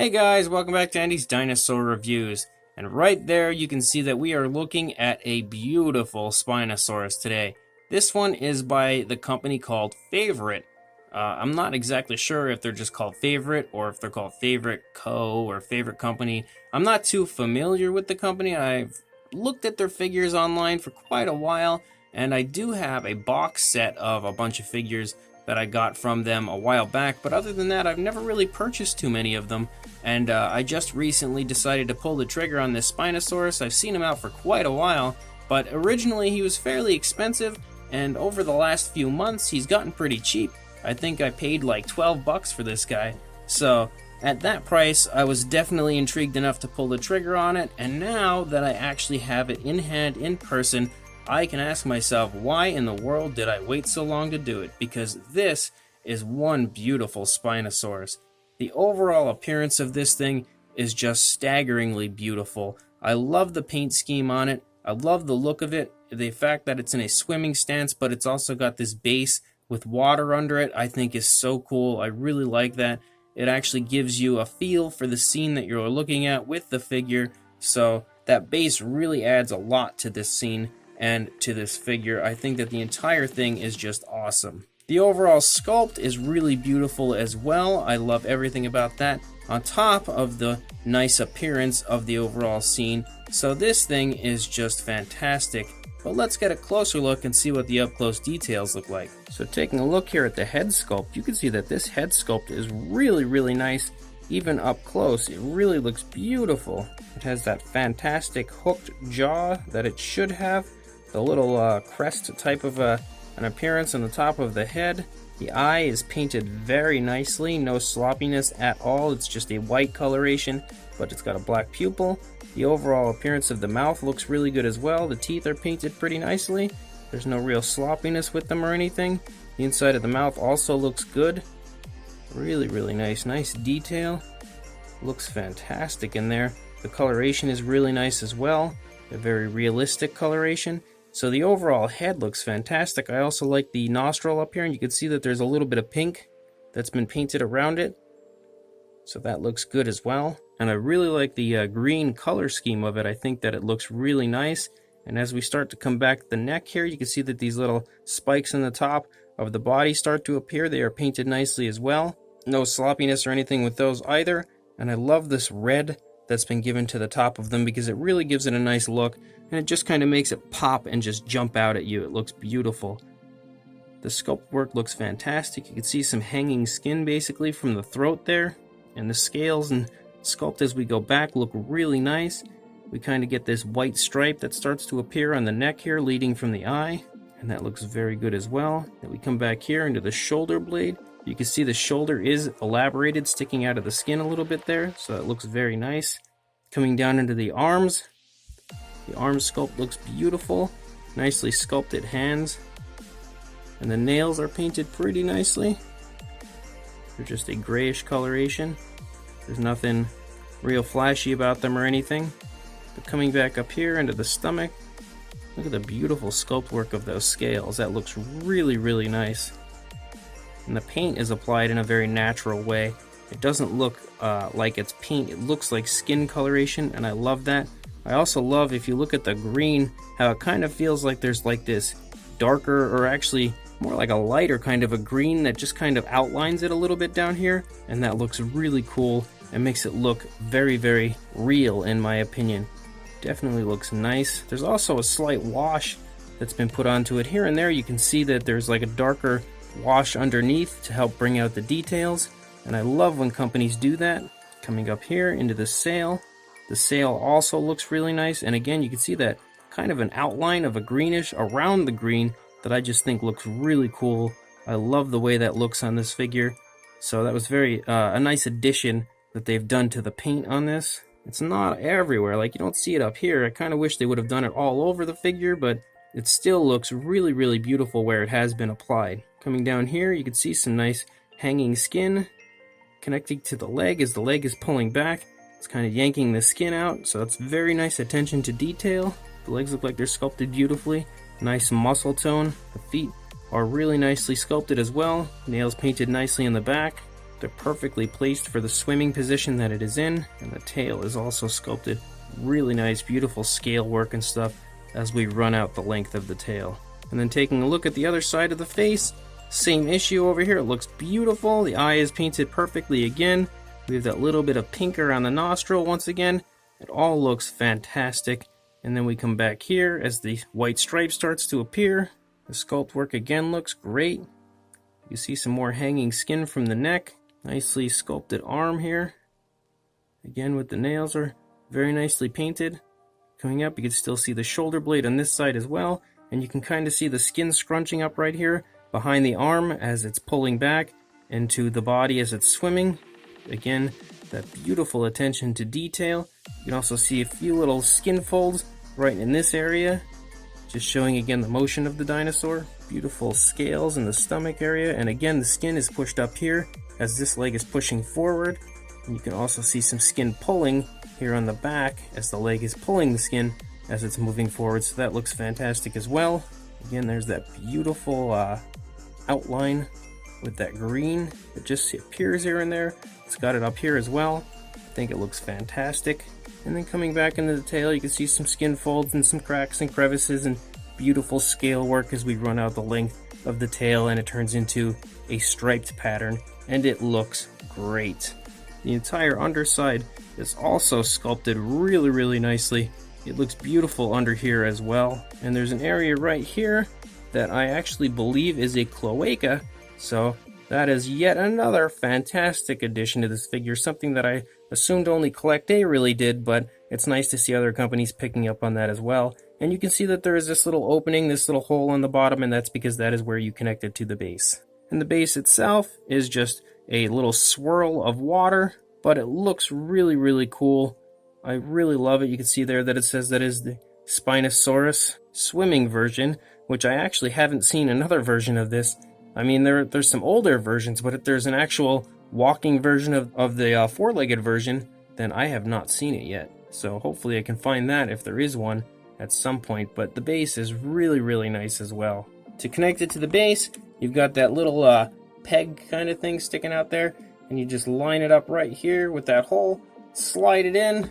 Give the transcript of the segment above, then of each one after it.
Hey guys, welcome back to Andy's Dinosaur Reviews. And right there you can see that we are looking at a beautiful Spinosaurus today. This one is by the company called Favorite. I'm not exactly sure if they're just called Favorite or if they're called Favorite Co. or Favorite Company. I'm not too familiar with the company. I've looked at their figures online for quite a while, and I do have a box set of a bunch of figures that I got from them a while back, but other than that, I've never really purchased too many of them, and I just recently decided to pull the trigger on this Spinosaurus. I've seen him out for quite a while, but originally he was fairly expensive, and over the last few months, he's gotten pretty cheap. I think I paid like 12 bucks for this guy, so at that price, I was definitely intrigued enough to pull the trigger on it, and now that I actually have it in hand, in person, I can ask myself, why in the world did I wait so long to do it? Because this is one beautiful Spinosaurus. The overall appearance of this thing is just staggeringly beautiful. I love the paint scheme on it. I love the look of it. The fact that it's in a swimming stance, but it's also got this base with water under it, I think is so cool. I really like that. It actually gives you a feel for the scene that you're looking at with the figure. So that base really adds a lot to this scene and to this figure. I think that the entire thing is just awesome. The overall sculpt is really beautiful as well. I love everything about that, on top of the nice appearance of the overall scene. So this thing is just fantastic. But let's get a closer look and see what the up-close details look like. So taking a look here at the head sculpt, you can see that this head sculpt is really nice. Even up close, it really looks beautiful. It has that fantastic hooked jaw that it should have. The little crest type of an appearance on the top of the head. The eye is painted very nicely, no sloppiness at all. It's just a white coloration, but it's got a black pupil. The overall appearance of the mouth looks really good as well. The teeth are painted pretty nicely. There's no real sloppiness with them or anything. The inside of the mouth also looks good. Really nice. Nice detail. Looks fantastic in there. The coloration is really nice as well. A very realistic coloration. So the overall head looks fantastic. I also like the nostril up here, and you can see that there's a little bit of pink that's been painted around it. So that looks good as well. And I really like the green color scheme of it. I think that it looks really nice. And as we start to come back the neck here, you can see that these little spikes in the top of the body start to appear. They are painted nicely as well. No sloppiness or anything with those either. And I love this red that's been given to the top of them because it really gives it a nice look, and it just kind of makes it pop and just jump out at you. It looks beautiful. The sculpt work looks fantastic. You can see some hanging skin basically from the throat there, and the scales and sculpt as we go back look really nice. We kind of get this white stripe that starts to appear on the neck here leading from the eye, and that looks very good as well. Then we come back here into the shoulder blade. You can see the shoulder is elaborated, sticking out of the skin a little bit there, so it looks very nice. Coming down into the arms. The arm sculpt looks beautiful. Nicely sculpted hands. And the nails are painted pretty nicely. They're just a grayish coloration. There's nothing real flashy about them or anything. But coming back up here into the stomach, look at the beautiful sculpt work of those scales. That looks really nice. And the paint is applied in a very natural way. It doesn't look like it's paint, it looks like skin coloration, and I love that. I also love, if you look at the green, how it kind of feels like there's like this darker, or actually more like a lighter kind of a green that just kind of outlines it a little bit down here, and that looks really cool and makes it look very real in my opinion. Definitely looks nice. There's also a slight wash that's been put onto it. Here and there you can see that there's like a darker wash underneath to help bring out the details, and I love when companies do that. Coming up here into the sail, the sail also looks really nice, and again you can see that kind of an outline of a greenish around the green that I just think looks really cool. I love the way that looks on this figure, so that was very a nice addition that they've done to the paint on this. It's not everywhere, like you don't see it up here. I kind of wish they would have done it all over the figure, but it still looks really beautiful where it has been applied. Coming down here, you can see some nice hanging skin connecting to the leg as the leg is pulling back. It's kind of yanking the skin out, so that's very nice attention to detail. The legs look like they're sculpted beautifully. Nice muscle tone. The feet are really nicely sculpted as well. Nails painted nicely in the back. They're perfectly placed for the swimming position that it is in, and the tail is also sculpted. Really nice, beautiful scale work and stuff as we run out the length of the tail. And then taking a look at the other side of the face, same issue over here. It looks beautiful. The eye is painted perfectly again. We have that little bit of pink around the nostril once again. It all looks fantastic. And then we come back here as the white stripe starts to appear. The sculpt work again looks great. You see some more hanging skin from the neck. Nicely sculpted arm here. Again with the nails are very nicely painted. Coming up, you can still see the shoulder blade on this side as well. And you can kind of see the skin scrunching up right here behind the arm as it's pulling back into the body as it's swimming. Again, that beautiful attention to detail. You can also see a few little skin folds right in this area, just showing again the motion of the dinosaur. Beautiful scales in the stomach area, and again the skin is pushed up here as this leg is pushing forward. And you can also see some skin pulling here on the back as the leg is pulling the skin as it's moving forward, so that looks fantastic as well. Again, there's that beautiful outline with that green that just appears here and there. It's got it up here as well. I think it looks fantastic. And then coming back into the tail, you can see some skin folds and some cracks and crevices and beautiful scale work as we run out the length of the tail, and it turns into a striped pattern, and it looks great. The entire underside is also sculpted really nicely. It looks beautiful under here as well. And there's an area right here that I actually believe is a cloaca, so that is yet another fantastic addition to this figure, something that I assumed only Collect A really did, but it's nice to see other companies picking up on that as well. And you can see that there is this little opening, this little hole on the bottom, and that's because that is where you connect it to the base. And the base itself is just a little swirl of water, but it looks really cool. I really love it. You can see there that it says that is the Spinosaurus swimming version, which I actually haven't seen another version of this. I mean, there's some older versions, but if there's an actual walking version of the four-legged version, then I have not seen it yet. So hopefully I can find that if there is one at some point. But the base is really nice as well. To connect it to the base, you've got that little peg kind of thing sticking out there, and you just line it up right here with that hole, slide it in,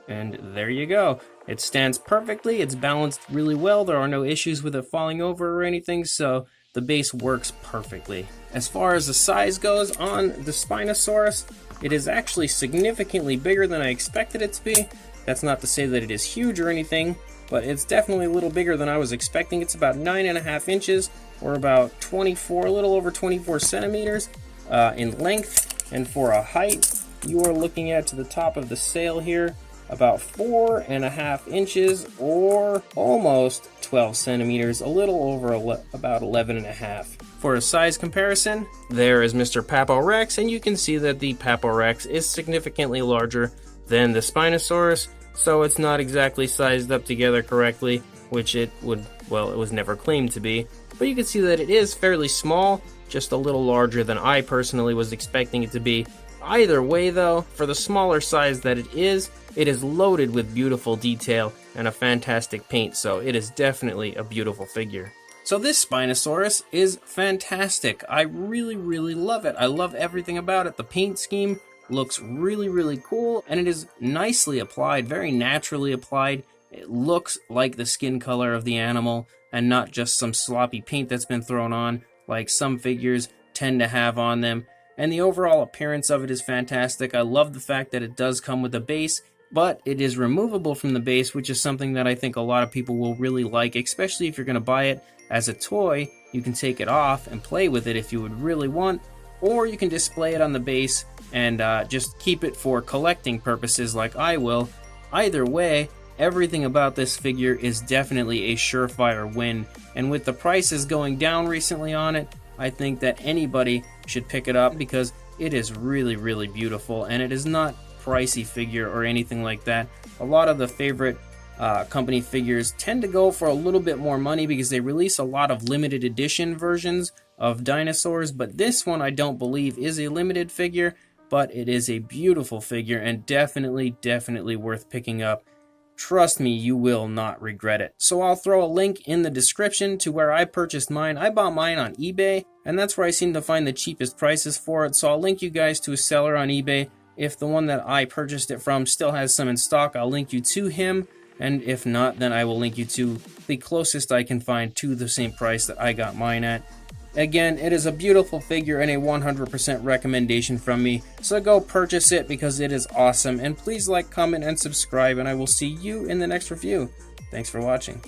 and there you go. It stands perfectly, it's balanced really well, there are no issues with it falling over or anything, so the base works perfectly. As far as the size goes on the Spinosaurus, it is actually significantly bigger than I expected it to be. That's not to say that it is huge or anything, but it's definitely a little bigger than I was expecting. It's about 9.5 inches, or about a little over 24 centimeters in length. And for a height, you are looking at, to the top of the sail here, about 4.5 inches, or almost 12 centimeters, a little over about 11.5. For a size comparison, there is Mr. Paporex, and you can see that the Paporex is significantly larger than the Spinosaurus, so it's not exactly sized up together correctly, which it was never claimed to be. But you can see that it is fairly small, just a little larger than I personally was expecting it to be. Either way though, for the smaller size that it is loaded with beautiful detail and a fantastic paint, so it is definitely a beautiful figure. So this Spinosaurus is fantastic. I really love it. I love everything about it. The paint scheme looks really cool, and it is nicely applied, very naturally applied. It looks like the skin color of the animal and not just some sloppy paint that's been thrown on like some figures tend to have on them. And the overall appearance of it is fantastic. I love the fact that it does come with a base, but it is removable from the base, which is something that I think a lot of people will really like, especially if you're going to buy it as a toy. You can take it off and play with it if you would really want, or you can display it on the base and just keep it for collecting purposes like I will. Either way, everything about this figure is definitely a surefire win, and with the prices going down recently on it, I think that anybody should pick it up because it is really beautiful, and it is not pricey figure or anything like that. A lot of the favorite company figures tend to go for a little bit more money because they release a lot of limited edition versions of dinosaurs, but this one I don't believe is a limited figure, but it is a beautiful figure and definitely worth picking up. Trust me, you will not regret it. So I'll throw a link in the description to where I purchased mine. I bought mine on eBay, and that's where I seem to find the cheapest prices for it. So I'll link you guys to a seller on eBay. If the one that I purchased it from still has some in stock, I'll link you to him. And if not, then I will link you to the closest I can find to the same price that I got mine at. Again, it is a beautiful figure and a 100% recommendation from me, so go purchase it because it is awesome. And please like, comment, and subscribe, and I will see you in the next review. Thanks for watching.